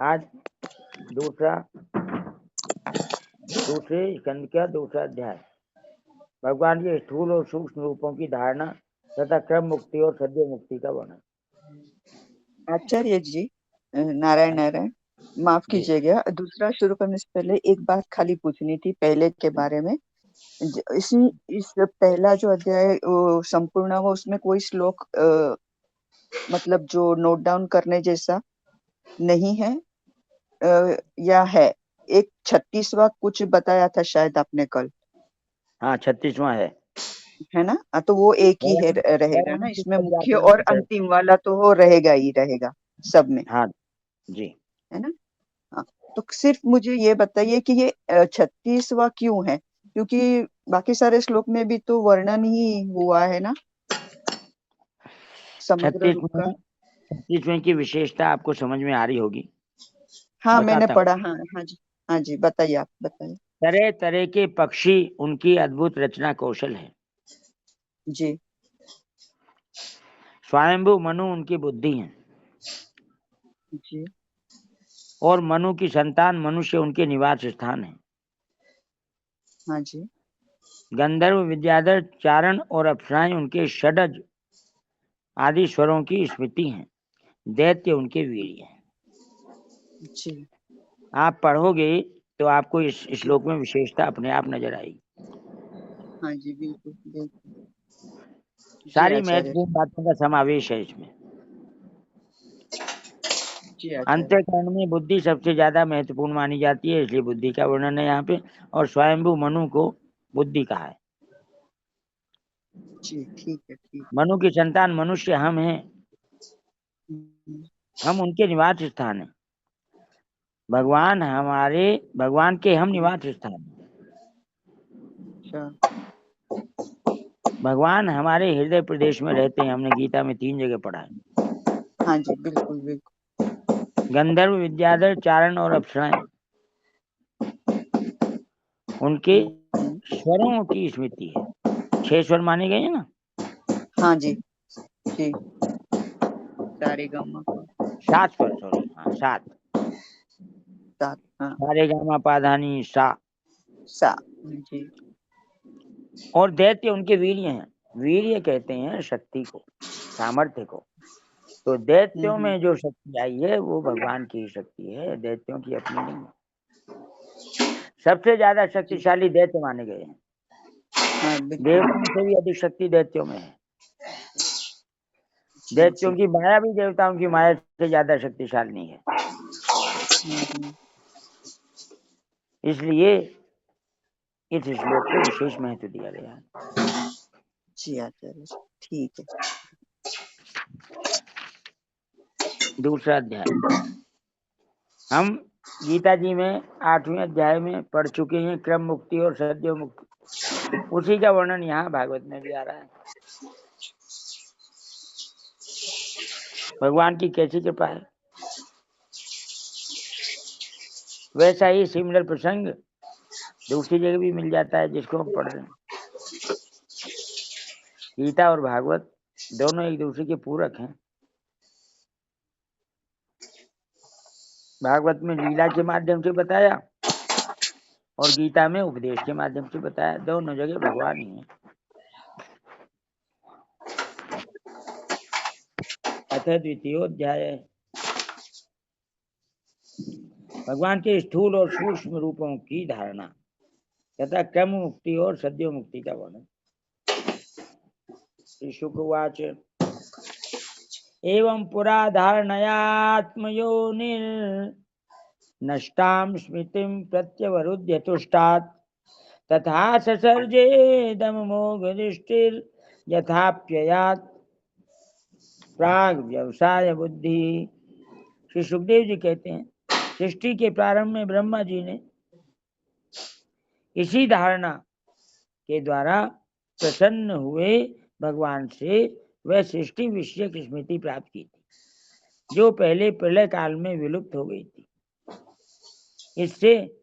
आज दूसरे स्कंद का दूसरा अध्याय। भगवान के स्थूल और सूक्ष्म रूपों की धारणा तथा क्रम मुक्ति और सद्य मुक्ति का वर्णन। आचार्य जी, नारायण नारायण, माफ जी कीजिएगा, दूसरा शुरू करने से पहले एक बात खाली पूछनी थी पहले के बारे में। इस पहला जो अध्याय वो संपूर्ण हो, उसमें कोई श्लोक मतलब जो नोट डाउन करने जैसा नहीं है या है? एक 36वां कुछ बताया था शायद आपने कल, हाँ 36वां है ना? तो वो एक ही है, रहेगा ना इसमें? मुख्य और अंतिम वाला तो वो रहेगा ही रहेगा सब में, हाँ जी, है ना? हाँ, तो सिर्फ मुझे ये बताइए कि ये 36वां क्यों है, क्योंकि बाकी सारे श्लोक में भी तो वर्णन ही हुआ है ना समग्र रूप का। 36वें की विशेषता आपको समझ में आ रही होगी। हाँ मैंने बताता हूँ। पढ़ा। हाँ हाँ जी, हाँ जी, बताइए, आप बताइए। तरह तरह के पक्षी उनकी अद्भुत रचना कौशल है। जी स्वयंभू मनु उनकी बुद्धि है जी और मनु की संतान मनुष्य उनके निवास स्थान है। हाँ जी गंधर्व विद्याधर चारण और अप्सराएं उनके षडज आदि स्वरों की स्मृति हैं। दैत्य उनके वीर हैं। जी आप पढ़ोगे तो आपको इस जी श्लोक में विशेषता अपने आप नजर आएगी। हाँ जी, बिल्कुल बिल्कुल। जी सारी आचार्य महत्वपूर्ण बातों का समावेश है इसमें। जी आचार्य अंतःकरण में बुद्धि सबसे ज्यादा महत्वपूर्ण मानी जाती है, इसलिए बुद्धि का वर्णन है यहाँ पे। और स्वयंभू मनु को बुद्धि कहा है। जी, ठीक है, ठीक। मनु की संतान मनुष्य हम हैं, हम्म, हम उनके निवास स्थान है। भगवान के हम निवास स्थान है। अच्छा। भगवान हमारे हृदय प्रदेश में रहते हैं। हमने गीता में 3 जगह पढ़ा है। हाँ जी, बिल्कुल बिल्कुल। गंधर्व विद्याधर चारण और अप्सराएं उनके हम्म, स्वरों की स्मृति है। 6 स्वर माने गए हैं ना। हाँ जी जी, सारे गामा पा 7 स्वर, सॉरी, हाँ 7। सात, हाँ सारे गामा पाधानी सा। सा, जी और दैत्य उनके वीर्य हैं। वीर्य कहते हैं शक्ति को, सामर्थ्य को। तो दैत्यों हम्म, में जो शक्ति आई है वो भगवान की शक्ति है, दैत्यों की अपनी नहीं है। सबसे ज्यादा जी शक्तिशाली दैत्य माने गए हैं। हाँ बिल्कुल। देवताओं से भी अधिक शक्ति दैत्यों में है। जी दैत्यों जी। की माया भी देवताओं की माया से ज्यादा शक्तिशाली नहीं है। हम्म, इसलिए इस श्लोक को विशेष महत्व दिया गया है। जी आचार्य जी, ठीक है। दूसरा अध्याय हम गीता जी में 8वें अध्याय में पढ़ चुके हैं। क्रम मुक्ति और सद्य मुक्ति, उसी का वर्णन यहाँ भागवत में भी आ रहा है। भगवान की कैसी कृपा है। वैसा ही सिमिलर प्रसंग दूसरी जगह भी मिल जाता है जिसको हम पढ़ रहे हैं। गीता और भागवत दोनों एक दूसरे के पूरक हैं। भागवत में लीला के माध्यम से बताया और गीता में उपदेश के माध्यम से बताया। दोनों जगह भगवान ही है। अथ द्वितीयोध्याय। भगवान के स्थूल और सूक्ष्म रूपों की धारणा तथा क्रम मुक्ति और सद्यो मुक्ति का वर्णन। श्री शुक उवाच एवं पुरा धारणयात्मयोनिर्नष्टां स्मृतिं प्रत्यवरुध्य तुष्टात् तथा ससर्जेदमोघदृष्टिर्यथाप्ययात् प्राग व्यवसाय बुद्धि। श्री सुखदेव जी कहते हैं, सृष्टि के प्रारंभ में ब्रह्मा जी ने इसी धारणा के द्वारा प्रसन्न हुए भगवान से वह सृष्टि विषयक स्मृति प्राप्त की थी जो पहले प्रलय काल में विलुप्त हो गई थी। इससे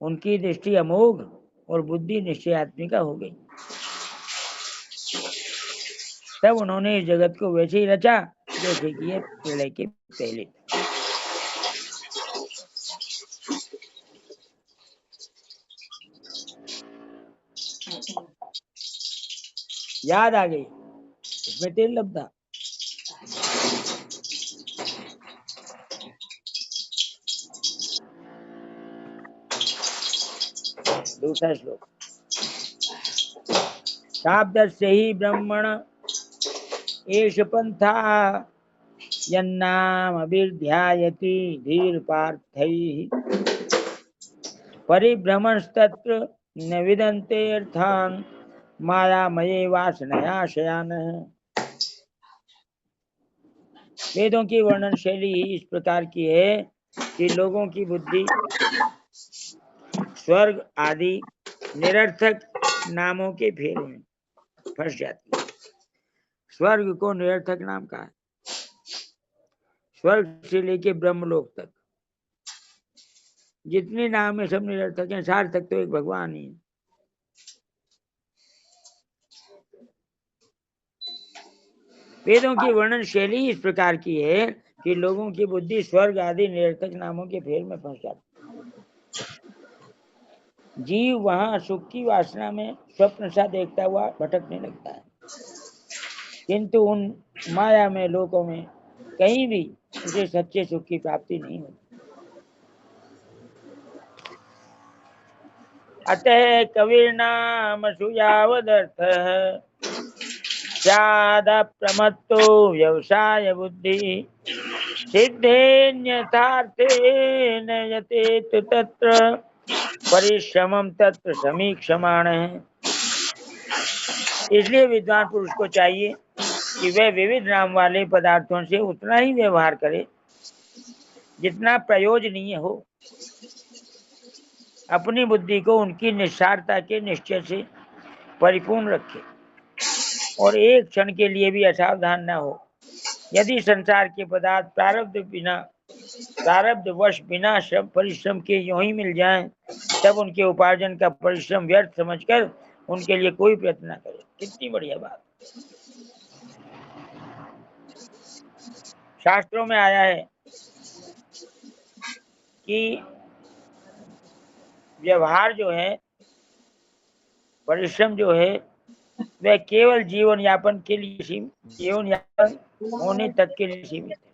उनकी दृष्टि अमोघ और बुद्धि निश्चयात्मिका हो गई। तब उन्होंने इस जगत को वैसे ही रचा जैसे कि यह प्रलय के पहले था। याद आ गई, इसमें तेल लपटा। दूसरा श्लोक, शाब्दस्य ही ब्रह्मण एष पंथा यन्नाम अभिध्यायति धीर पार्थैः परिभ्रमणस्तत्र न विदन्ते अर्थान् मायामये वासनयाशयानः। वेदों की वर्णन शैली ही इस प्रकार की है कि लोगों की बुद्धि स्वर्ग आदि निरर्थक नामों के फेर में फंस जाती है। स्वर्ग को निरर्थक नाम कहा है। स्वर्ग से लेके ब्रह्मलोक तक जितने नाम है सब निरर्थक हैं, सार्थक तो एक भगवान ही है। वेदों की वर्णन शैली इस प्रकार की है कि लोगों की बुद्धि स्वर्ग आदि निरर्थक नामों के फेर में फंस जाती है। जीव वहां सुख की वासना में स्वप्न सा देखता हुआ भटकने लगता है, किंतु उन माया में लोकों में कहीं भी उसे सच्चे सुख की प्राप्ति नहीं होती। अतः कविर्नाम सुयावदर्थः स्यादप्रमत्तो व्यवसाय बुद्धि सिद्धेन्यथार्थेन यतेत तत्र परिश्रमं तत्र समीक्षमाणः। इसलिए विद्वान पुरुष को चाहिए कि वह विविध नाम वाले पदार्थों से उतना ही व्यवहार करे जितना प्रयोजनीय हो। अपनी बुद्धि को उनकी निस्सारता के निश्चय से परिपूर्ण रखे और एक क्षण के लिए भी असावधान न हो। यदि संसार के पदार्थ प्रारब्धवश बिना परिश्रम के यूं ही मिल जाएं, तब उनके उपार्जन का परिश्रम व्यर्थ समझकर उनके लिए कोई प्रयत्न न करे। कितनी बढ़िया बात। शास्त्रों में आया है कि व्यवहार जो है, परिश्रम जो है, वह केवल जीवन यापन के लिए जीवन यापन होने तक के लिए सीमित है।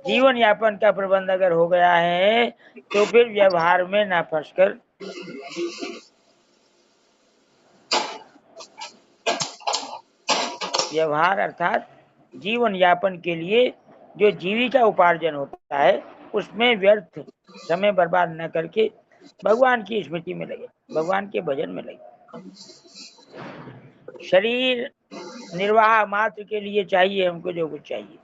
जीवन यापन का प्रबंध अगर हो गया है तो फिर व्यवहार में ना फंसकर व्यवहार अर्थात जीवन यापन के लिए जो जीविका उपार्जन होता है उसमें व्यर्थ समय बर्बाद न करके भगवान की स्मृति में लगे, भगवान के भजन में लगे। शरीर निर्वाह मात्र के लिए चाहिए हमको जो कुछ चाहिए,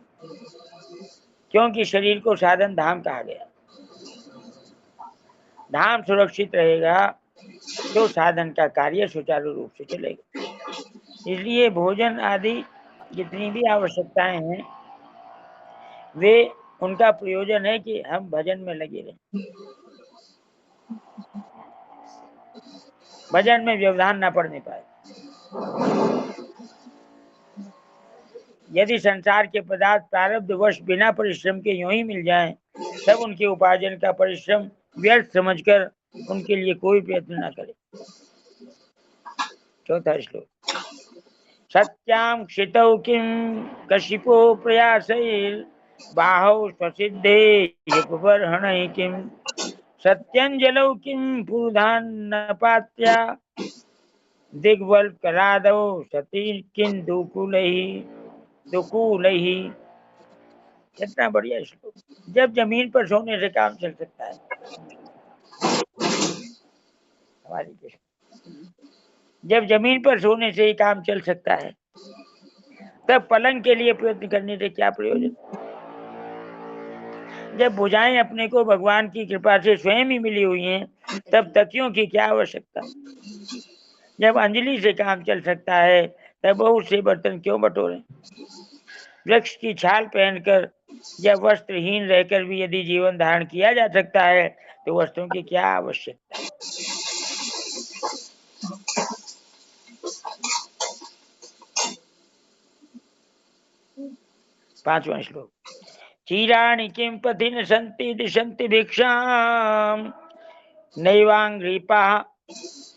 क्योंकि शरीर को साधन धाम कहा गया। धाम सुरक्षित रहेगा तो साधन का कार्य सुचारू रूप से चलेगा। इसलिए भोजन आदि जितनी भी आवश्यकताएं हैं वे उनका प्रयोजन है कि हम भजन में लगे रहें, भजन में व्यवधान न पड़ने पाए। यदि संसार के पदार्थ प्रारब्धवश बिना परिश्रम के यूं ही मिल जाएं, तब उनके उपार्जन का परिश्रम व्यर्थ समझकर उनके लिए कोई प्रयत्न न करे। चौथा श्लोक, सत्यां क्षितौ किं कशिपो प्रयासैर्बाहौ स्वसिद्धेयुपबर्हणैः किं सत्यञ्जलौ किं पुरुधान्नपात्या दिग्वल्करादौ सती किं दुकूलैः। कितना बढ़िया श्लोक। जब जमीन पर सोने से काम चल सकता है, हमारी जब जमीन पर सोने से ही काम चल सकता है, तब पलंग के लिए प्रयत्न करने से क्या प्रयोजन। जब भुजाएं अपने को भगवान की कृपा से स्वयं ही मिली हुई हैं, तब तकियों की क्या आवश्यकता। जब अंजलि से काम चल सकता है, तब बहुत से बर्तन क्यों बटोरें। वृक्ष की छाल पहनकर या वस्त्रहीन रहकर भी यदि जीवन धारण किया जा सकता है तो वस्त्रों की क्या आवश्यकता है। पांचवा श्लोक, चीराणि किं पथि न सन्ति दिशन्ति भिक्षां नैवाङ्घ्रिपाः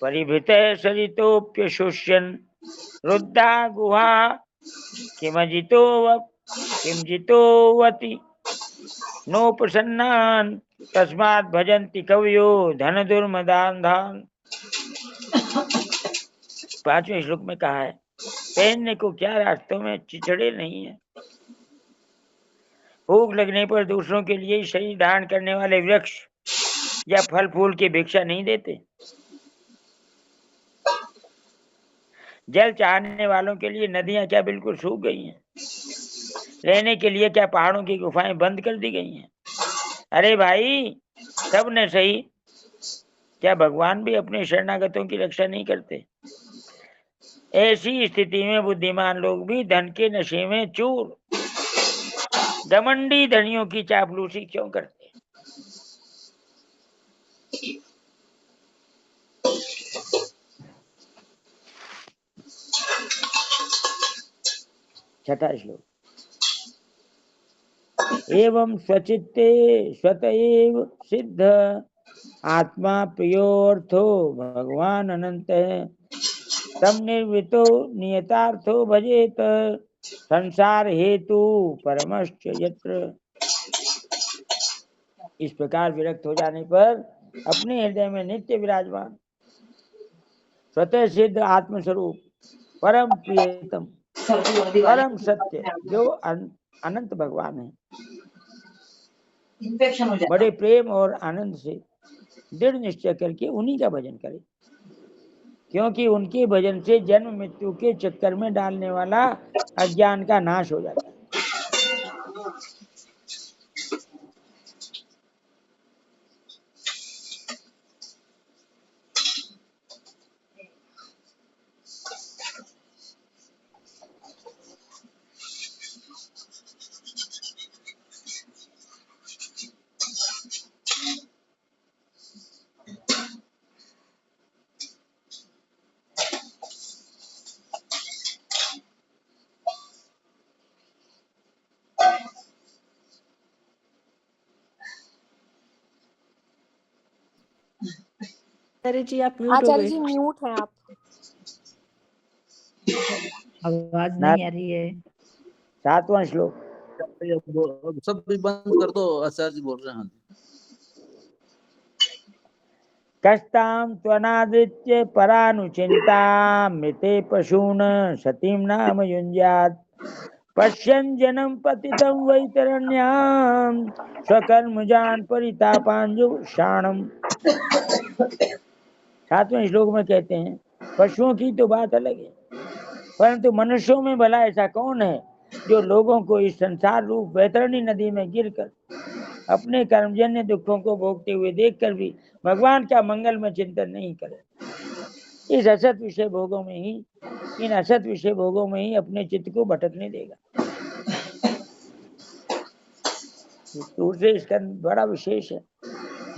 परिभृतः सरितोप्यशोष्यन् रुद्धा गुहा किमजितोवति नोपसन्नान् तस्मात् भजन्ति कवयो धन दुर्मदान्धान्। 5वें श्लोक में कहा है, पहनने को क्या रास्तों में चिचड़े नहीं है। भूख लगने पर दूसरों के लिए शरीर धारण करने वाले वृक्ष या फल फूल की भिक्षा नहीं देते। जल चाहने वालों के लिए नदियां क्या बिल्कुल सूख गई हैं? रहने के लिए क्या पहाड़ों की गुफाएं बंद कर दी गई हैं? अरे भाई, सब ने सही, क्या भगवान भी अपने शरणागतों की रक्षा नहीं करते? ऐसी स्थिति में बुद्धिमान लोग भी धन के नशे में चूर घमंडी धनियों की चापलूसी क्यों करते? 6वां श्लोक, एवं स्वचित्ते स्वतएव सिद्ध आत्मा प्रियोर्थो भगवान अनंत तम निर्वृतो नियतार्थो भजेत संसार हेतु परमश्च यत्र। इस प्रकार विरक्त हो जाने पर अपने हृदय में नित्य विराजमान स्वतः सिद्ध आत्मस्वरूप परम प्रियतम परम सत्य जो अनंत भगवान है, बड़े प्रेम और आनंद से दृढ़ निश्चय करके उन्हीं का भजन करें, क्योंकि उनके भजन से जन्म मृत्यु के चक्कर में डालने वाला अज्ञान का नाश हो जाता है। आचार्य जी आप म्यूट हो आचार्य गए। जी म्यूट हैं आप। आवाज नहीं आ रही है। 7वां श्लोक, सब भी बंद कर दो, आचार्य जी बोल रहे हैं। कस्तां त्वनादृत्य परानुचिंता मृते पशून सतीं नाम युञ्जात् पश्यन् जनं पतितं वैतरण्यां स्वकर्मजान् परितापाञ्जुषाणम्। 7वें श्लोक में कहते हैं, पशुओं की तो बात अलग है, परंतु मनुष्यों में भला ऐसा कौन है जो लोगों को इस संसार रूप वैतरणी नदी में गिरकर अपने कर्मजन्य दुखों को भोगते हुए देखकर भी भगवान का मंगल में चिंतन नहीं करे। इस असत विषय भोगों में ही, इन असत विषय भोगों में ही अपने चित्त को भटकने देगा। दूसरे स्कंद बड़ा विशेष है,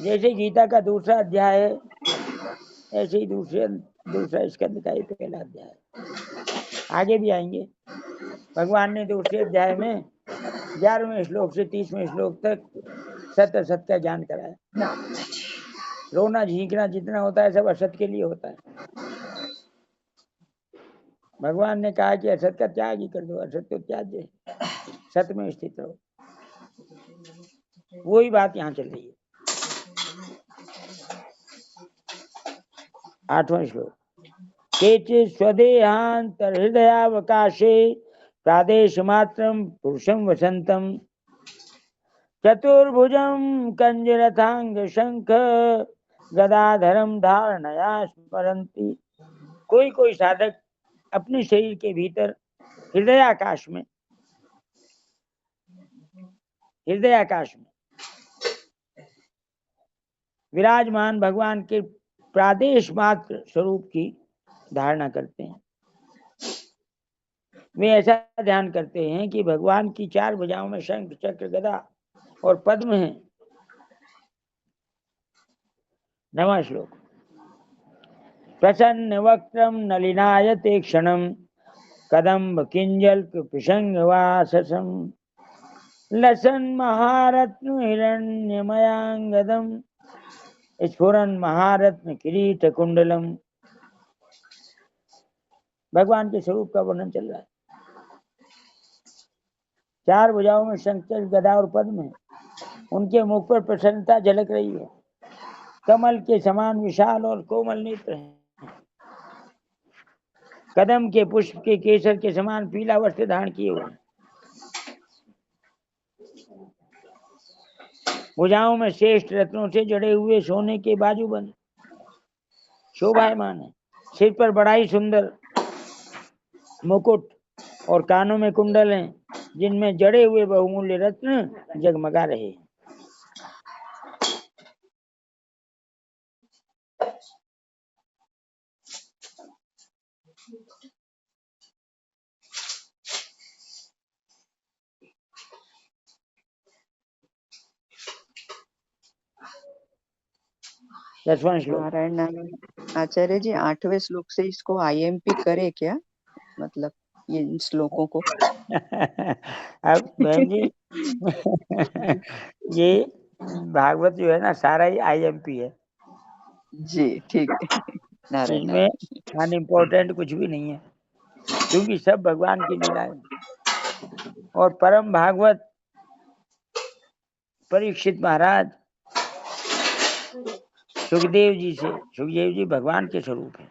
जैसे गीता का दूसरा अध्याय है, ऐसे ही दूसरा स्कंद का ही पहला अध्याय है। आगे भी आएंगे। भगवान ने दूसरे अध्याय में 11वें श्लोक से 30वें श्लोक तक सत्य असत का ज्ञान कराया। रोना झींकना जितना होता है सब असत के लिए होता है। भगवान ने कहा कि असत का त्याग ही कर दो, असत तो त्याज्य है, सत्य में स्थित रहो। वही बात यहाँ चल रही है। 8वां श्लोक, केचित् स्वदेहान्तर्हृदयावकाशे प्रादेश मात्रं पुरुषं वसंतम चतुर्भुजं कंजरथांग शंख गदाधरम धारणया स्मरन्ति। कोई कोई साधक अपने शरीर के भीतर हृदयाकाश में विराजमान भगवान के प्रादेश मात्र स्वरूप की धारणा करते हैं। वे ऐसा ध्यान करते हैं कि भगवान की 4 भुजाओं में शंख चक्र गदा और पद्म है। 9वां श्लोक, प्रसन्न वक्त्रम नलिनायते क्षणम कदम्ब किंजल्क पिशंग वाससम लसन महारत्न हिरण्यमयांगदम स्फुरन महारत्न किरीट कुंडलम। भगवान के स्वरूप का वर्णन चल रहा है। 4 भुजाओं में शंख गदा और पद्म है। उनके मुख पर प्रसन्नता झलक रही है। कमल के समान विशाल और कोमल नेत्र हैं। कदम के पुष्प के केसर के समान पीला वस्त्र धारण किए हुए हैं। भुजाओं में श्रेष्ठ रत्नों से जड़े हुए सोने के बाजूबंद शोभायमान है। सिर पर बड़ा ही सुंदर मुकुट और कानों में कुंडल हैं, जिनमें जड़े हुए बहुमूल्य रत्न जगमगा रहे हैं। दसवां श्लोक। नारायण नारायण। आचार्य जी 8वें श्लोक से इसको IMP करे क्या, मतलब ये इन श्लोकों को? अब बहन जी ये भागवत जो है ना, सारा ही IMP है जी ठीक है। नारायण इसमें नारायण। अनइम्पोर्टेंट कुछ भी नहीं है, क्योंकि सब भगवान की लीला है। और परम भागवत परीक्षित महाराज सुखदेव जी भगवान के स्वरूप है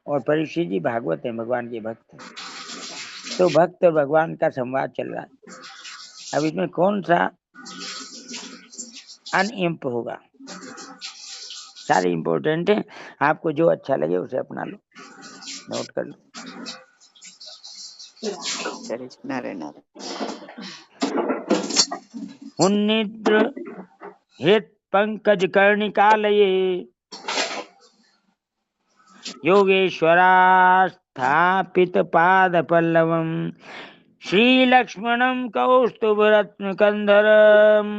और परीक्षित जी भागवत है, भगवान के भक्त हैं। तो भक्त और भगवान का संवाद चल रहा है। अब इसमें कौन सा अनइम्प होगा? सारे इम्पोर्टेंट है। आपको जो अच्छा लगे उसे अपना लो, नोट कर लो। आचार्य जी नारायण नारायण। उन्निद्र हृत पंकज कर्णिकालये योगेश्वरास्थापित पाद पल्लवम श्रीलक्ष्मणं कौस्तुभरत्न कंधरम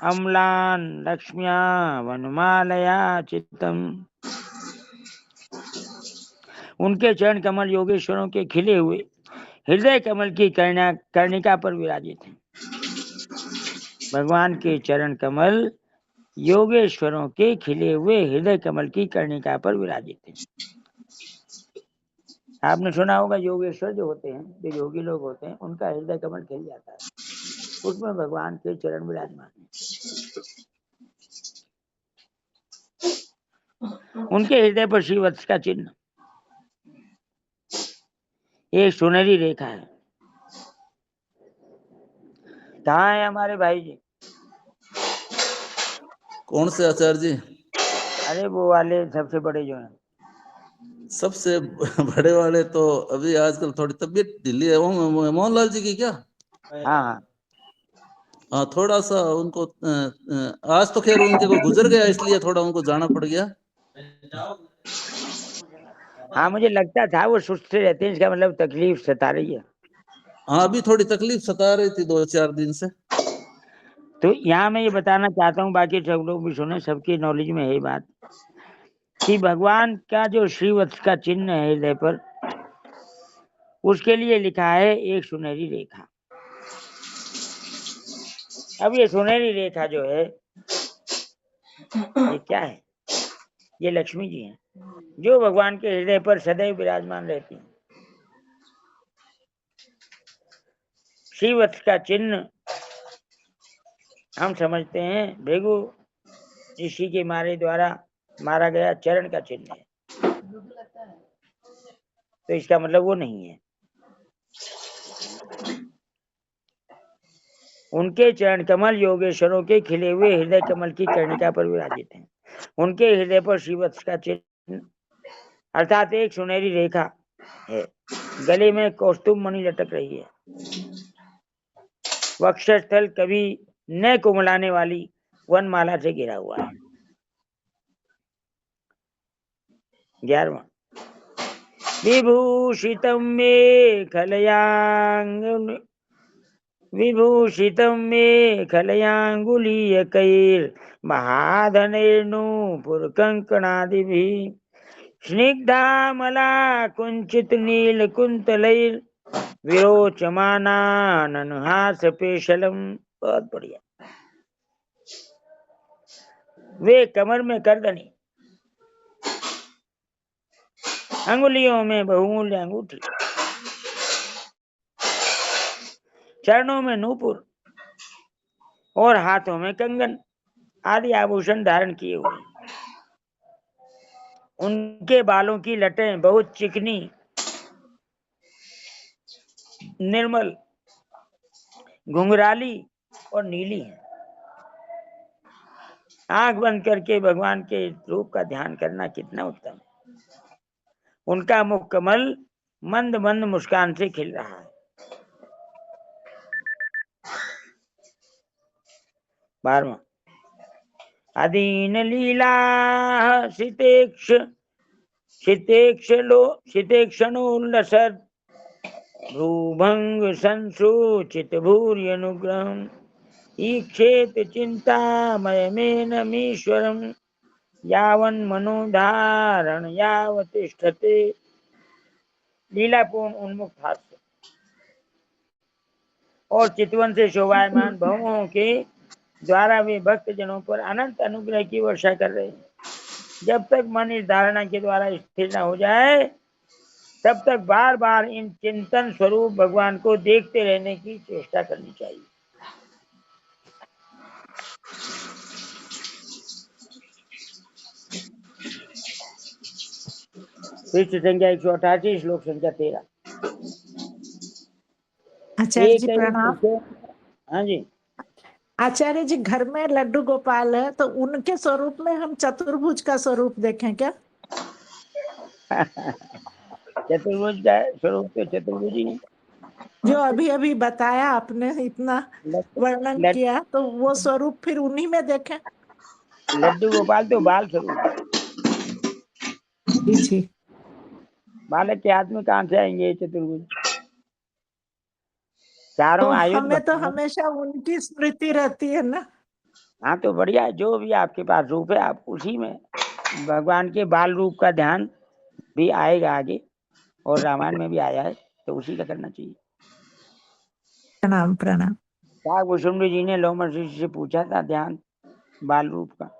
अम्लान लक्ष्म्या वनमालया चित्तम। उनके चरण कमल योगेश्वरों के खिले हुए हृदय कमल की कर्णिका पर विराजित हैं। भगवान के चरण कमल योगेश्वरों के खिले हुए हृदय कमल की कर्णिका पर विराजित हैं। आपने सुना होगा योगेश्वर जो होते हैं, जो योगी लोग होते हैं, उनका हृदय कमल खिल जाता है, उसमें भगवान के चरण विराजमान हैं। उनके हृदय पर श्रीवत्स का चिन्ह, एक सुनहरी रेखा है। कहाँ है हमारे भाई जी? कौन से आचार्य जी? अरे वो वाले सबसे बड़े जो हैं। सबसे बड़े वाले तो अभी आजकल थोड़ी तबीयत ढीली है। वो मोहनलाल जी की क्या? हाँ हाँ हाँ, थोड़ा सा उनको आज तो खैर उनके को गुजर गया, इसलिए थोड़ा उनको जाना पड़ गया। हाँ, मुझे लगता था वो सुस्त से रहते हैं, इसका मतलब तकलीफ सता रही है। हाँ, अभी थोड़ी तकलीफ सता रही थी 2-4 दिन से। तो यहाँ मैं ये बताना चाहता हूँ, बाकी सब लोग भी सुने, सबकी नॉलेज में है बात, कि भगवान का जो श्रीवत्स का चिन्ह है हृदय पर, उसके लिए लिखा है एक सुनहरी रेखा। अब ये सुनहरी रेखा जो है, ये क्या है? ये लक्ष्मी जी हैं, जो भगवान के हृदय पर सदैव विराजमान रहती हैं। श्रीवत्स का चिन्ह हम समझते हैं भृगु ऋषि के द्वारा मारा गया चरण का चिन्ह है, तो इसका मतलब वो नहीं है। उनके चरण कमल योगेश्वरों के खिले हुए हृदय कमल की कर्णिका पर विराजित हैं। उनके हृदय पर श्रीवत्स का चिन्ह अर्थात एक सुनहरी रेखा है। गले में कौस्तुभ मणि लटक रही है। वक्षस्थल कभी न कुमलाने वाली वनमाला से घिरा हुआ है। 11वां, विभूषितं मेखलयांगुलीयकैर्महाधनैर्नूपुरकङ्कणादिभिः स्निग्धामला कुञ्चित नीलकुन्तलैर्विरोचमानाननुहासपेशलम्। बहुत बढ़िया। वे कमर में करदनी, अंगुलियों में बहुमूल्य अंगूठी, चरणों में नूपुर और हाथों में कंगन आदि आभूषण धारण किए हुए। उनके बालों की लटें बहुत चिकनी, निर्मल, घुंघराली और नीली हैं। आंख बंद करके भगवान के रूप का ध्यान करना कितना उत्तम है। उनका मुख कमल मंद मंद मुस्कान से खिल रहा है। 12वां अधीन लीला शितेक्षणोल्लसत् भ्रूभंग संसूचित भूरि अनुग्रहम् ईक्षेत चिंतामयमेनमीश्वरम् यावन् मनोधारण यावतिष्ठते। लीलापूर्ण उन्मुक्त हास्य और चितवन से शोभायमान भवों के द्वारा वे भक्त जनों पर अनंत अनुग्रह की वर्षा कर रहे हैं। जब तक मन इस धारणा के द्वारा स्थिर न हो जाए तब तक बार बार इन चिंतन स्वरूप भगवान को देखते रहने की चेष्टा करनी चाहिए। पृष्ठ संख्या 188, श्लोक संख्या 13। आचार्य जी प्रणाम। हाँ जी। आचार्य जी, घर में लड्डू गोपाल है तो उनके स्वरूप में हम चतुर्भुज का स्वरूप देखें क्या? चतुर्भुज का स्वरूप तो चतुर्भुज ही है। जो अभी अभी बताया आपने, इतना वर्णन किया, तो वो स्वरूप फिर उन्हीं में देखें। लड्डू गोपाल तो बाल स्वरूप है। जी। बालक के हाथ में कहाँ से आएंगे चतुर्भुज? चारों आयुध हमें तो हमेशा उनकी स्मृति रहती है ना। हाँ तो बढ़िया है, जो भी आपके पास रूप है आप उसी में भगवान के बाल रूप का ध्यान भी आएगा आगे, और रामायण में भी आया है, तो उसी का करना चाहिए। प्रणाम प्रणाम। काकभूषुंड जी ने लौ महर्षि से पूछा था ध्यान बाल रूप का।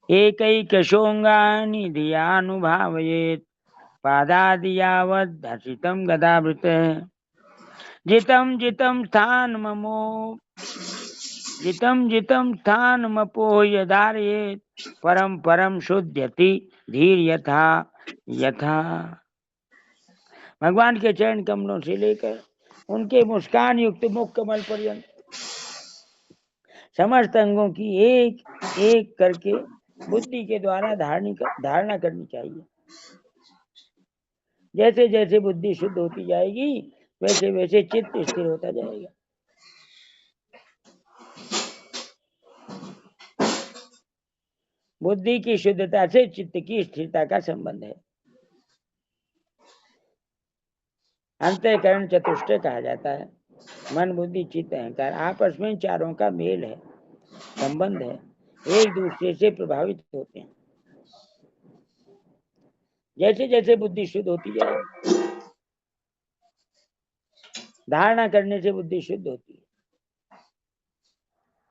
एकैकशोऽङ्गानि धियानुभावयेत् पादादि यावद् हसितं गदावृतः जितं जितं स्थानमपोह्य धारयेत् परम परम शुद्ध्यति धीर यथा यथा। भगवान के चरण कमलों से लेकर उनके मुस्कान युक्त मुख कमल पर्यंत समस्त अंगों की एक एक करके बुद्धि के द्वारा धारणा करनी चाहिए। जैसे जैसे बुद्धि शुद्ध होती जाएगी वैसे वैसे चित्त स्थिर होता जाएगा। बुद्धि की शुद्धता से चित्त की स्थिरता का संबंध है। अंतःकरण चतुष्टय कहा जाता है। मन बुद्धि चित्त अहंकार आपस में चारों का मेल है, संबंध है, एक दूसरे से प्रभावित होते हैं। जैसे जैसे बुद्धि शुद्ध होती जाएगी, धारणा करने से बुद्धि शुद्ध होती है।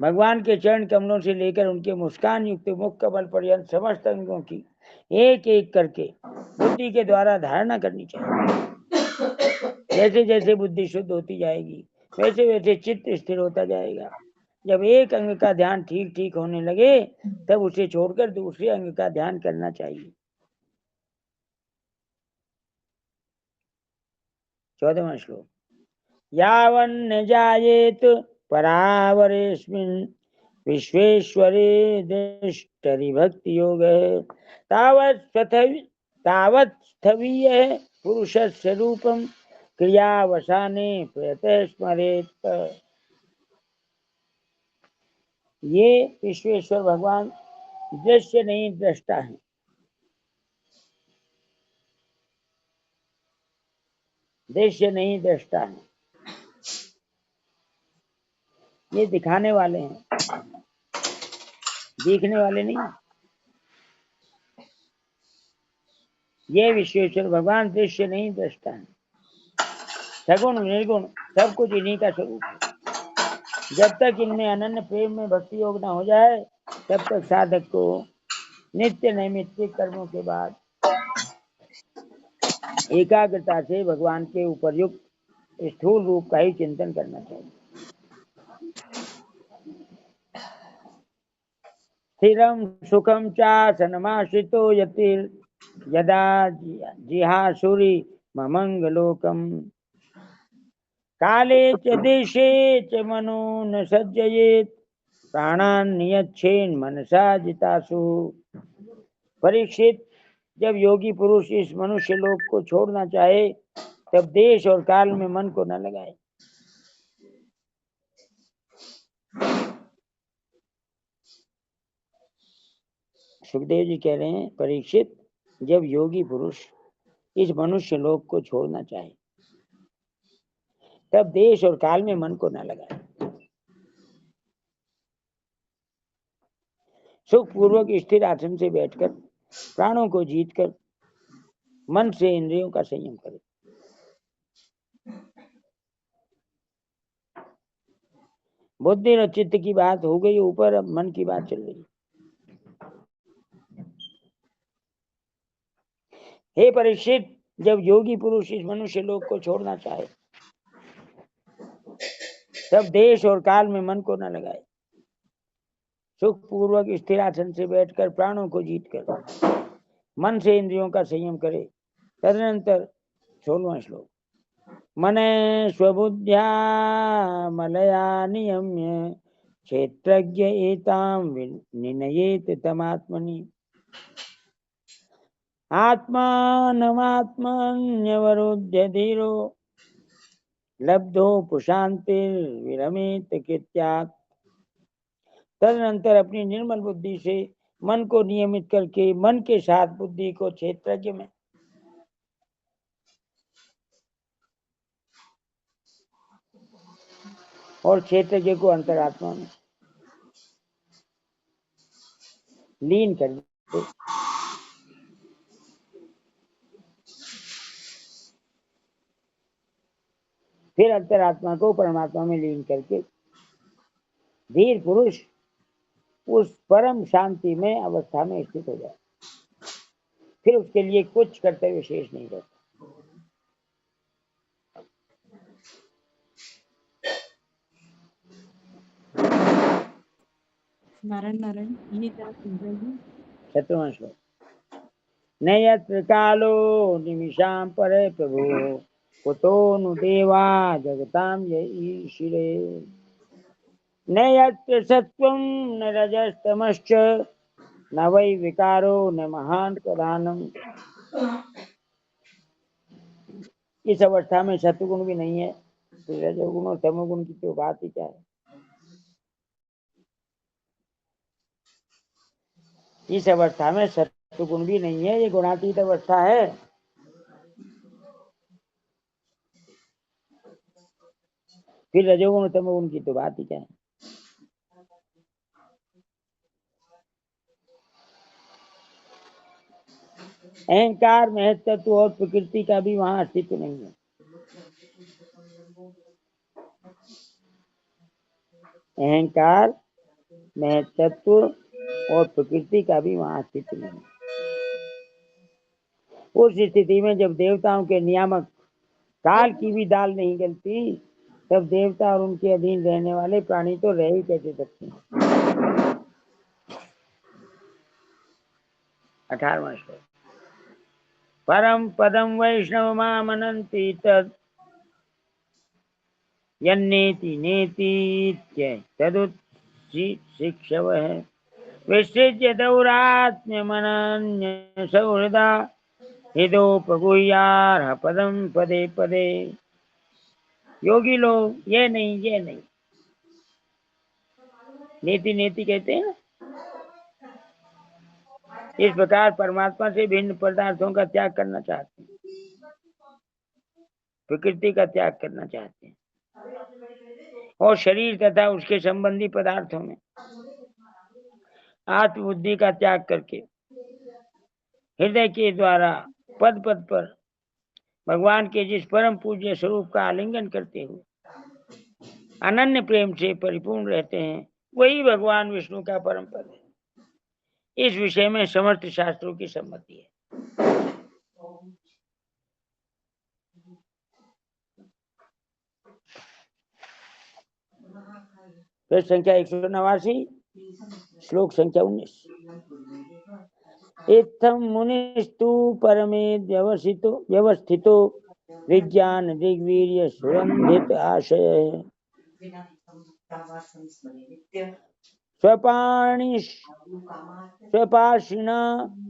भगवान के चरण कमलों से लेकर उनके मुस्कान युक्त मुख कमल पर्यंत समस्त अंगों की एक एक करके बुद्धि के द्वारा धारणा करनी चाहिए। जैसे जैसे बुद्धि शुद्ध होती जाएगी वैसे वैसे चित्त स्थिर होता जाएगा। जब एक अंग का ध्यान ठीक ठीक होने लगे तब उसे छोड़कर दूसरे अंग का ध्यान करना चाहिए। 14वां श्लोक। यावन्न जायेत परावरेस्मिन् विश्वेश्वरे दृष्टि भक्ति योग तावत् स्थवीय पुरुषस्य रूपम क्रियावसाने प्रयतः स्मरेत्। ये विश्वेश्वर भगवान दृश्य नहीं दृष्टा है। दृश्य नहीं दृष्टा है, ये दिखाने वाले हैं, देखने वाले नहीं। ये विश्वेश्वर भगवान दृश्य नहीं दृष्टा है। सगुण निर्गुण सब कुछ इन्हीं का स्वरूप है। जब तक इनमें अनन्य प्रेम में भक्ति योग न हो जाए तब तक साधक को नित्य नैमित्तिक कर्मों के बाद एकाग्रता से भगवान के उपर्युक्त स्थूल रूप का ही चिंतन करना चाहिए। स्थिरम सुखम चासनमाश्रितो यतिर यदा जिहासुरी ममंगलोकम काले च देशे च मनो न सज्जयेत प्राणान नियच्छेन मनसा जितासु। परीक्षित, जब योगी पुरुष इस मनुष्य लोक को छोड़ना चाहे तब देश और काल में मन को न लगाए। सुखदेव जी कह रहे हैं, परीक्षित, जब योगी पुरुष इस मनुष्य लोक को छोड़ना चाहे तब देश और काल में मन को न लगाए। सुख पूर्वक स्थिर आसन से बैठकर प्राणों को जीतकर मन से इंद्रियों का संयम करे। बुद्धि और चित्त की बात हो गई ऊपर, अब मन की बात चल रही। हे परीक्षित, जब योगी पुरुष इस मनुष्य लोक को छोड़ना चाहे तब देश और काल में मन को न लगाए। सुख पूर्वक स्थिर आसन से बैठकर प्राणों को जीतकर मन से इंद्रियों का संयम करे। तदनंतर 16वां श्लोक, मने स्वबुद्ध्या मलया नियम्य क्षेत्रज्ञ एताम निनयेत तमात्मनि आत्मानमात्मन्यवरुध्य धीरो लब्धो पुशांतिर्विरमेत कृत्यात्। तदनंतर अपनी निर्मल बुद्धि से मन को नियमित करके मन के साथ बुद्धि को क्षेत्रज्ञ में और क्षेत्रज्ञ को अंतरात्मा में लीन कर दे। फिर अंतरात्मा को परमात्मा में लीन करके धीर पुरुष उस परम शांति में अवस्था में स्थित हो जाए। फिर उसके लिए कुछ कर्तव्य शेष नहीं रहता। नारायण ये जरा समझाइए। 17वां श्लोक, न यत्र कालो निमिषां परे प्रभु कुतो नु देवा जगतां ईशिरे न यत्र सत्वं न रजस्तमश्च न वै विकारो न महान प्रधानम। इस अवस्था में सत्वगुण भी नहीं है, रजोगुण और तमोगुण की तो बात ही क्या है। इस अवस्था में सत्वगुण भी नहीं है, ये गुणातीत अवस्था है। फिर रजोगुण तमोगुण की तो बात ही क्या है। अहंकार महत्त्व और प्रकृति का भी वहां अस्तित्व नहीं है। अहंकार महत्त्व और प्रकृति का भी वहां अस्तित्व नहीं है। उस स्थिति में जब देवताओं के नियामक काल की भी दाल नहीं गलती तब देवता और उनके अधीन रहने वाले प्राणी तो रह ही कैसे सकते हैं। 18वां श्लोक, परम पदम वैष्णवमामनन्ति तद यन्नेति नेतीत्य तदुत्शिक्षवः विसृज्य दौरात्म्यमनन्य सौहृदा हितोपगुह्यार्ह पदम पदे पदे। योगी लोग ये नहीं नेति नेति कहते हैं। इस प्रकार परमात्मा से भिन्न पदार्थों का त्याग करना चाहते हैं, प्रकृति का त्याग करना चाहते हैं और शरीर तथा उसके संबंधी पदार्थों में आत्मबुद्धि का त्याग करके हृदय के द्वारा पद पद पर भगवान के जिस परम पूज्य स्वरूप का आलिंगन करते हुए अनन्य प्रेम से परिपूर्ण रहते हैं, वही भगवान विष्णु का परम पद है। इस विषय में समस्त शास्त्रों की सम्मति है। पृष्ठ संख्या 189, श्लोक संख्या 19। इत्थं मुनिस्तु परमे व्यवस्थितो विज्ञान दिग्वीर्य सुरंधित आशय स्वपाषिणना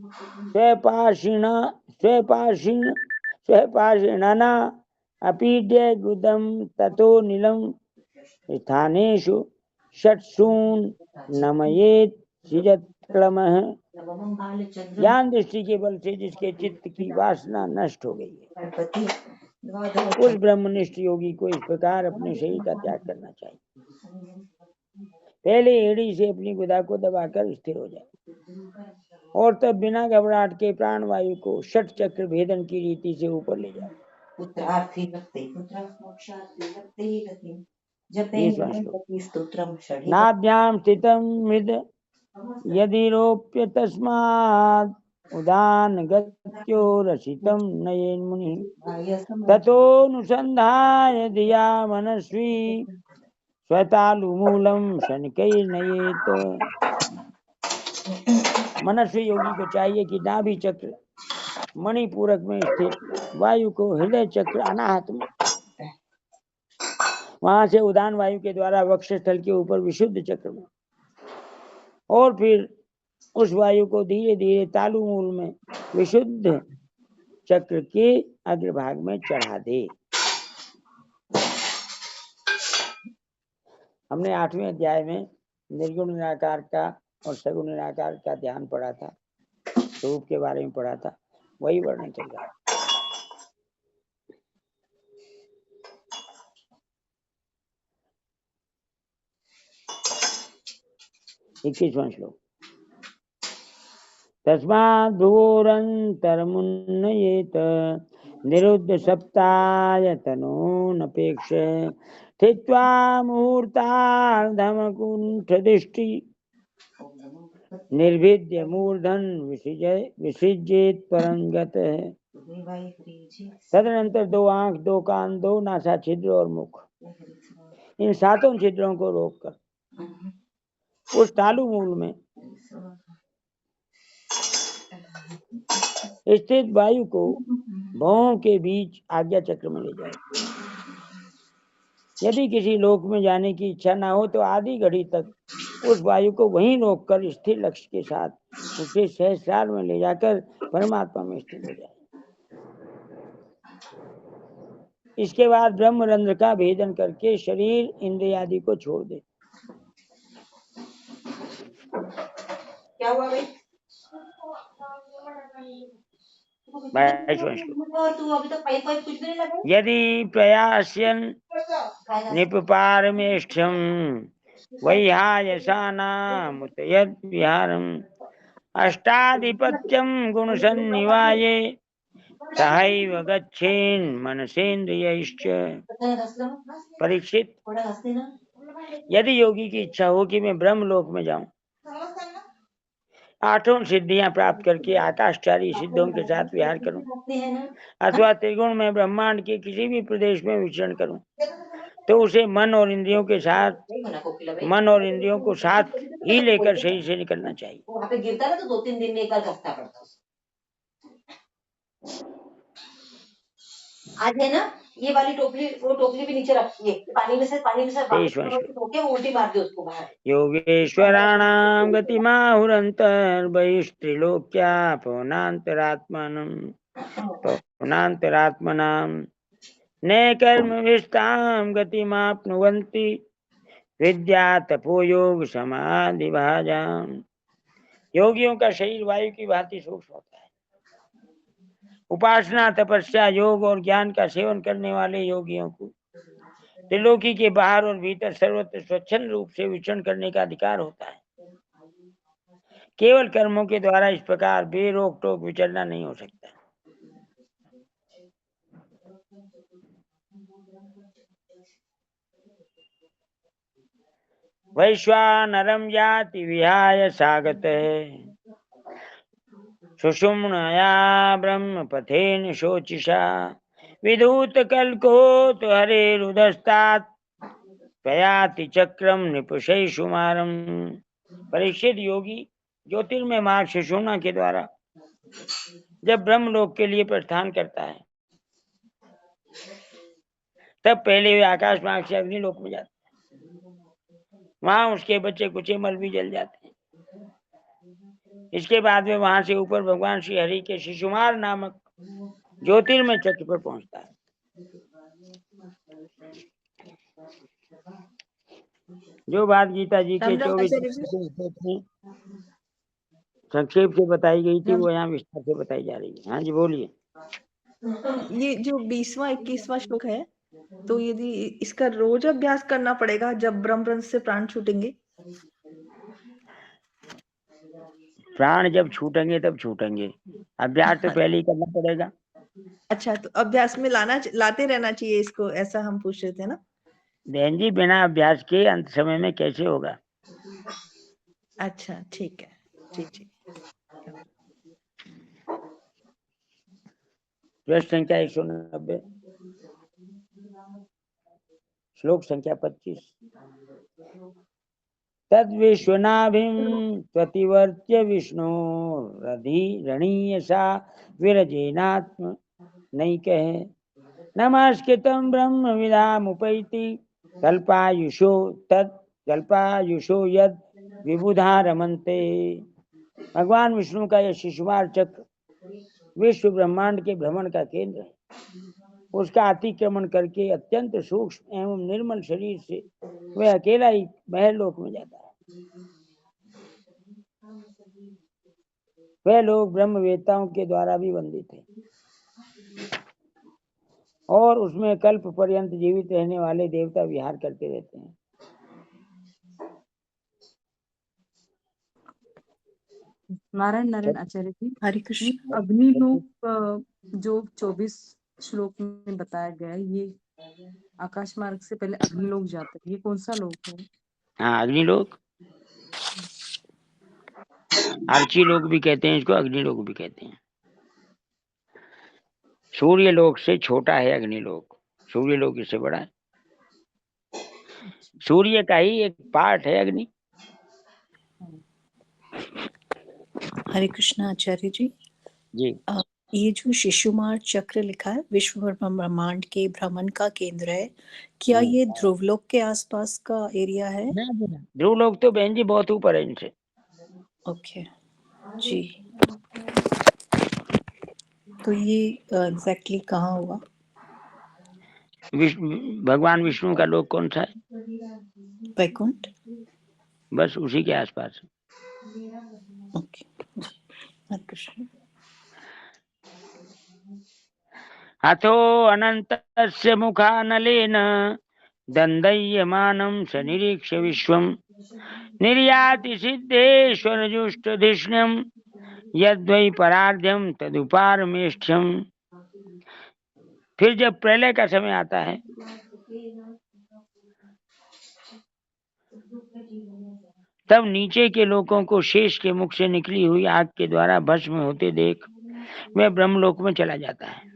अपीड्य गुदम ततो नीलम स्थानेषु षट्सून नमयेत सृजत्क्रमः। ज्ञान दृष्टि के बल से जिसके चित्त की वासना नष्ट हो गई है, उस ब्रह्मनिष्ठ योगी को इस प्रकार अपने शरीर का त्याग करना चाहिए। पहले एड़ी से अपनी गुदा को दबाकर स्थिर हो जाए और तब बिना घबराहट के प्राण वायु को षट चक्र भेदन की रीति से ऊपर ले जाए। नाभ्याम स्थितम हृद यदिरोप्य तस्मात् उदान गत्यो रसितम नयेन मुनि ततोनुसंधाय धिया मनस्वी स्वतालुमूलम शनकैर्नयेत। मनस्वी योगी को चाहिए कि नाभि चक्र मणिपूरक में स्थित वायु को हृदय चक्र अनाहत में, वहां से उदान वायु के द्वारा वक्षस्थल के ऊपर विशुद्ध चक्र में, और फिर उस वायु को धीरे धीरे तालु मूल में विशुद्ध चक्र के अग्रभाग में चढ़ा दे। हमने 8वें अध्याय में निर्गुण निराकार का और सगुण निराकार का ध्यान पढ़ा था, स्वरूप के बारे में पढ़ा था, वही वर्णन चल रहा है। इक्कीसवां श्लोक। तस्माद् भ्रुवोरन्तरमुन्नयेत निरुद्ध सप्तायतनोऽनपेक्ष स्थित्वा मुहूर्तार्धमकुण्ठदृष्टि निर्भिद्य मूर्धन विसृजेत परं गतः। तदनंतर 2 आंख, 2 कान, 2 नासा छिद्र और मुख, इन 7 छिद्रों को रोककर उस तालु मूल में स्थित वायु को भौं के बीच आज्ञा चक्र में ले जाए। यदि किसी लोक में जाने की इच्छा ना हो तो आधी घड़ी तक उस वायु को वहीं रोककर स्थिर लक्ष्य के साथ उसे सहस्रार में ले जाकर परमात्मा में स्थित हो जाए। इसके बाद ब्रह्मरंध्र का भेदन करके शरीर इंद्रिय आदि को छोड़ दे। क्या हुआ भाई? यदि प्रयास्यन् निपपारमेष्ठ्यं वैहायसानामुत यद्विहारम् अष्टाधिपत्यं गुणसन्निवाये सहैव गच्छेन् मनसेन्द्रियैश्च। परीक्षित, यदि योगी की इच्छा हो कि मैं ब्रह्मलोक में जाऊं, 8 सिद्धियां प्राप्त करके आकाशचारी सिद्धों के साथ विहार करूं, अथवा त्रिगुण में ब्रह्मांड के किसी भी प्रदेश में विचरण करूं, तो उसे मन और इंद्रियों को साथ ही लेकर शरीर से निकलना चाहिए। वहां पे गिरता ना तो 2-3 दिन में एक बार घसना पड़ता। आज है ना ये वाली टोकरी, वो टोकरी भी नीचे रखिए, पानी में से उल्टी मार दे उसको बाहर। योगेश्वराणाम गतिमाहुरन्तर्बहिस्त्रिलोक्या पवनान्तरात्मनाम न कर्मविष्टाम गतिमाप्नुवन्ति विद्या तपो योग समाधि भाजाम। योगियों का शरीर वायु की भांति सूक्ष्म होता है। उपासना, तपस्या, योग और ज्ञान का सेवन करने वाले योगियों को त्रिलोकी के बाहर और भीतर सर्वत्र स्वच्छंद रूप से विचरण करने का अधिकार होता है। केवल कर्मों के द्वारा इस प्रकार बेरोक टोक विचरना नहीं हो सकता। वैश्वानरं याति विहाय सागतः सुषुम्नया ब्रह्मपथेन शोचिषा विधूतकल्कोत हरेरुदस्तात् प्रयाति चक्रम निपुषै सुमारम। परीक्षित योगी ज्योतिर्मय मार्ग सुषुम्ना के द्वारा जब ब्रह्मलोक के लिए प्रस्थान करता है तब पहले वे आकाश मार्ग से अग्निलोक में जाते हैं। वहां उसके बच्चे कुचे मल भी जल जाते हैं। इसके बाद में वहां से ऊपर भगवान श्री हरि के शिशुमार नामक ज्योतिर्मय चक्र पर पहुंचता है। जो बात गीता जी के 24 संक्षेप से बताई गई थी वो यहाँ विस्तार से बताई जा रही है। हाँ जी बोलिए। ये जो 20वां 21वां श्लोक है, तो यदि इसका रोज अभ्यास करना पड़ेगा जब ब्रह्म से प्राण छूटेंगे? प्राण जब छूटेंगे तब छूटेंगे, अभ्यास तो पहले ही करना पड़ेगा। अच्छा, तो अभ्यास में लाते रहना चाहिए इसको, ऐसा हम पूछ रहे थे ना। बहन जी बिना अभ्यास के अंत समय में कैसे होगा। अच्छा ठीक है, जी। पृष्ठ संख्या 190 श्लोक संख्या 25। तद्विश्वनाभिं त्वतिवर्त्य विष्णु रणीयसा विरजेनात्म नैकः नमस्कृतं ब्रह्मविदामुपैति कल्पायुषो यद विबुधा रमन्ते। भगवान विष्णु का यह शिशुमार चक्र विश्व ब्रह्मांड के भ्रमण का केंद्र है। उसका अतिक्रमण करके अत्यंत सूक्ष्म एवं निर्मल शरीर से वह अकेला ही महलोक में जाता है। वह लोग ब्रह्मवेत्ताओं के द्वारा भी वंदित है और उसमें कल्प पर्यंत जीवित रहने वाले देवता विहार करते रहते हैं। नारायण नारायण आचार्य जी, हरे कृष्ण। अग्निलोक जो 24 श्लोक में बताया गया है, ये आकाश मार्ग से पहले अग्निलोक जाता है, ये कौन सा लोक है? हाँ अग्निलोक, अर्ची लोक भी कहते हैं इसको, अग्निलोक भी कहते हैं। सूर्य लोक से छोटा है अग्निलोक, सूर्य लोक इससे बड़ा है। सूर्य का ही एक पार्ट है अग्नि। हरे कृष्ण आचार्य जी। ये जो शिशुमार चक्र लिखा है विश्व ब्रह्मांड के भ्रमण का केंद्र है, क्या ये ध्रुवलोक के आसपास का एरिया है? ध्रुवलोक तो बहन जी बहुत ऊपर है इनसे। ओके जी, तो ये एग्जैक्टली कहाँ हुआ? भगवान विष्णु का लोक कौन सा है? वैकुंठ। बस उसी के आसपास। ओके, हरे कृष्ण। अथो अनन्तस्य मुखानलेन दन्दयमानं स निरीक्ष्य विश्वं निर्याति सिद्धेश्वर जुष्टधिष्ण्यं यद्वै परार्ध्यं तदुपारमेष्ठ्यं। फिर जब प्रलय का समय आता है तब नीचे के लोगों को शेष के मुख से निकली हुई आग के द्वारा भस्म होते देख वह ब्रह्मलोक में चला जाता है।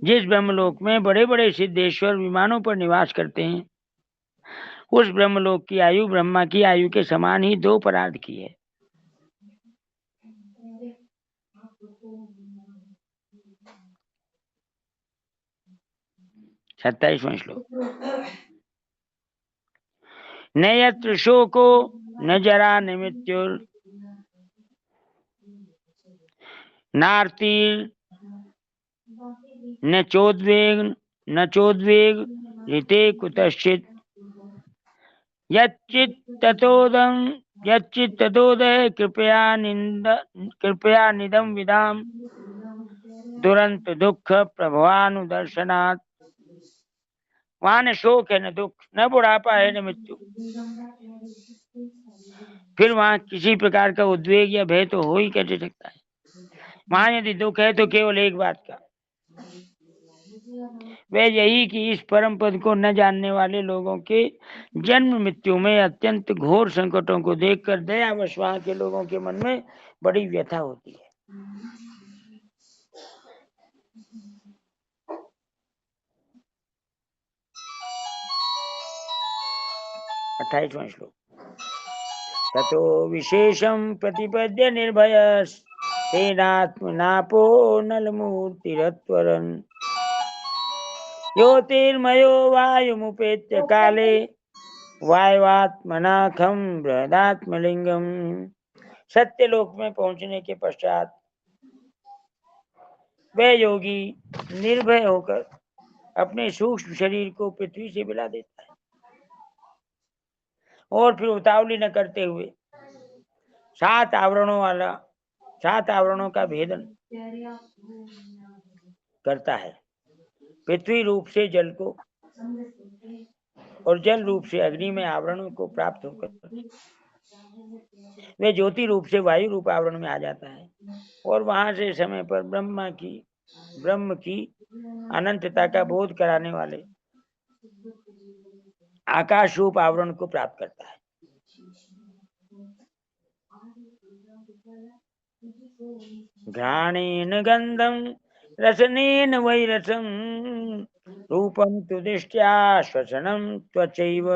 जिस ब्रह्मलोक में बड़े बड़े सिद्धेश्वर विमानों पर निवास करते हैं उस ब्रह्मलोक की आयु ब्रह्मा की आयु के समान ही 2 परार्ध की है। सत्ताईसवां श्लोक। न यत्र शोको न जरा न मृत्युर नार्तिर न चोद्वेग ऋते कुतश्चित् यच्चित् ततोदय कृपया निदम विदाम दुरंत दुख प्रभवानुदर्शनात्। वहां न शोक है न दुख, न बुढ़ापा है न मृत्यु। फिर वहां किसी प्रकार का उद्वेग या भय तो हो ही कैसे सकता है। वहां यदि दुख है तो केवल एक बात का, वह यही कि इस परम पद को न जानने वाले लोगों के जन्म मृत्यु में अत्यंत घोर संकटों को देखकर दयावश वहां के लोगों के मन में बड़ी व्यथा होती है। 28वां श्लोक। ततो विशेषं प्रतिपद्य निर्भयस् तेनात्मनापो नलमूर्तिरत्वरन् ज्योतिर्मयो वायुमुपेत्य काले वायवात्मनाखम बृहदात्मलिंगम। सत्यलोक में पहुंचने के पश्चात वह योगी निर्भय होकर अपने सूक्ष्म शरीर को पृथ्वी से मिला देता है और फिर उतावली न करते हुए 7 आवरणों का भेदन करता है। पृथ्वी रूप से जल को और जल रूप से अग्नि में आवरणों को प्राप्त होकर वे ज्योति रूप से वायु रूप आवरण में आ जाता है और वहां से समय पर ब्रह्म की अनंतता का बोध कराने वाले आकाश रूप आवरण को प्राप्त करता है। घ्राणेन गंधम रसनेन वैरसम रूपम तु दृष्ट्या श्वसनम त्वचैव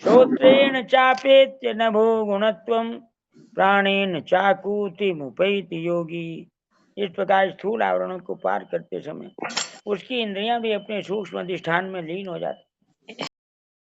श्रोत्रेण चापेत्य नभो गुणत्वम प्राणेन चाकूति मुपैति योगी। इस प्रकार स्थूल आवरणों को पार करते समय उसकी इंद्रियां भी अपने सूक्ष्म अधिष्ठान में लीन हो जाती।